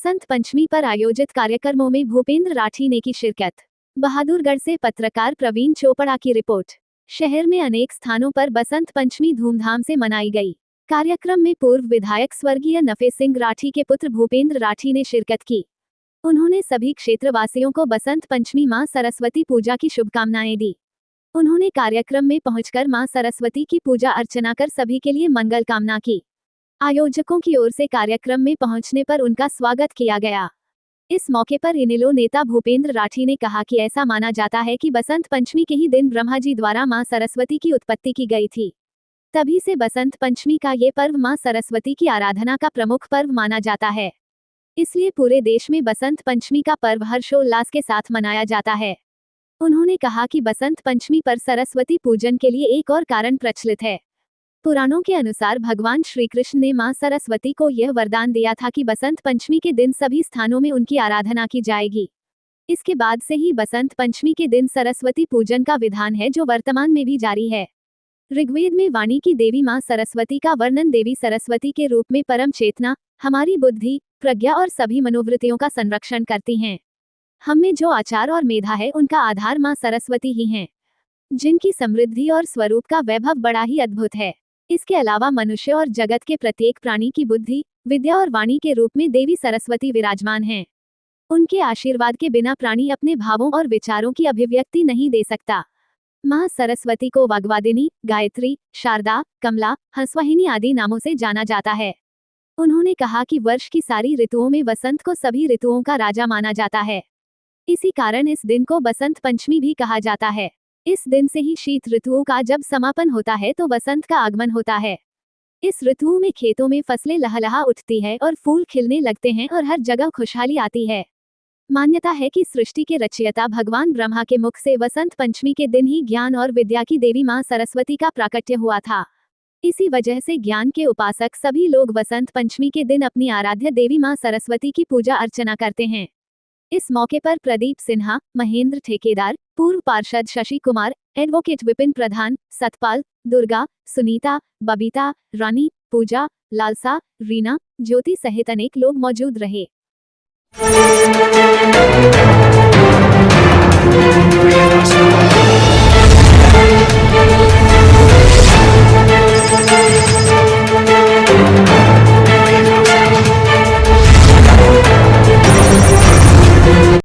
बसंत पंचमी पर आयोजित कार्यक्रमों में भूपेंद्र राठी ने की शिरकत। बहादुरगढ़ से पत्रकार प्रवीण चोपड़ा की रिपोर्ट। शहर में अनेक स्थानों पर बसंत पंचमी धूमधाम से मनाई गई। कार्यक्रम में पूर्व विधायक स्वर्गीय नफे सिंह राठी के पुत्र भूपेंद्र राठी ने शिरकत की। उन्होंने सभी क्षेत्रवासियों को बसंत पंचमी मां सरस्वती पूजा की शुभकामनाएं दी। उन्होंने कार्यक्रम में पहुंचकर मां सरस्वती की पूजा अर्चना कर सभी के लिए मंगल कामना की। आयोजकों की ओर से कार्यक्रम में पहुंचने पर उनका स्वागत किया गया। इस मौके पर इनेलो नेता भूपेंद्र राठी ने कहा कि ऐसा माना जाता है कि बसंत पंचमी के ही दिन ब्रह्मा जी द्वारा मां सरस्वती की उत्पत्ति की गई थी। तभी से बसंत पंचमी का ये पर्व मां सरस्वती की आराधना का प्रमुख पर्व माना जाता है। इसलिए पूरे देश में बसंत पंचमी का पर्व हर्षोल्लास के साथ मनाया जाता है। उन्होंने कहा कि बसंत पंचमी पर सरस्वती पूजन के लिए एक और कारण प्रचलित है। पुराणों के अनुसार भगवान श्री कृष्ण ने मां सरस्वती को यह वरदान दिया था कि बसंत पंचमी के दिन सभी स्थानों में उनकी आराधना की जाएगी। इसके बाद से ही बसंत पंचमी के दिन सरस्वती पूजन का विधान है, जो वर्तमान में भी जारी है। ऋग्वेद में वाणी की देवी मां सरस्वती का वर्णन देवी सरस्वती के रूप में परम चेतना, हमारी बुद्धि, प्रज्ञा और सभी मनोवृत्तियों का संरक्षण करती हैं। हम में जो आचार और मेधा है, उनका आधार मां सरस्वती ही हैं, जिनकी समृद्धि और स्वरूप का वैभव बड़ा ही अद्भुत है। इसके अलावा मनुष्य और जगत के प्रत्येक प्राणी की बुद्धि, विद्या और वाणी के रूप में देवी सरस्वती विराजमान हैं। उनके आशीर्वाद के बिना प्राणी अपने भावों और विचारों की अभिव्यक्ति नहीं दे सकता। मां सरस्वती को वाग्वादिनी, गायत्री, शारदा, कमला, हंसवाहिनी आदि नामों से जाना जाता है। उन्होंने कहा कि वर्ष की सारी ऋतुओं में वसंत को सभी ऋतुओं का राजा माना जाता है। इसी कारण इस दिन को बसंत पंचमी भी कहा जाता है। इस दिन से ही शीत ऋतुओं का जब समापन होता है तो बसंत का आगमन होता है। इस ऋतुओं में खेतों में फसलें लहलहा उठती है और फूल खिलने लगते हैं और हर जगह खुशहाली आती है। मान्यता है कि सृष्टि के रचयिता भगवान ब्रह्मा के मुख से वसंत पंचमी के दिन ही ज्ञान और विद्या की देवी मां सरस्वती का प्राकट्य हुआ था। इसी वजह से ज्ञान के उपासक सभी लोग वसंत पंचमी के दिन अपनी आराध्य देवी मां सरस्वती की पूजा अर्चना करते हैं। इस मौके पर प्रदीप सिन्हा, महेंद्र ठेकेदार, पूर्व पार्षद शशि कुमार, एडवोकेट विपिन प्रधान, सतपाल, दुर्गा, सुनीता, बबीता, रानी, पूजा, लालसा, रीना, ज्योति सहित अनेक लोग मौजूद रहे।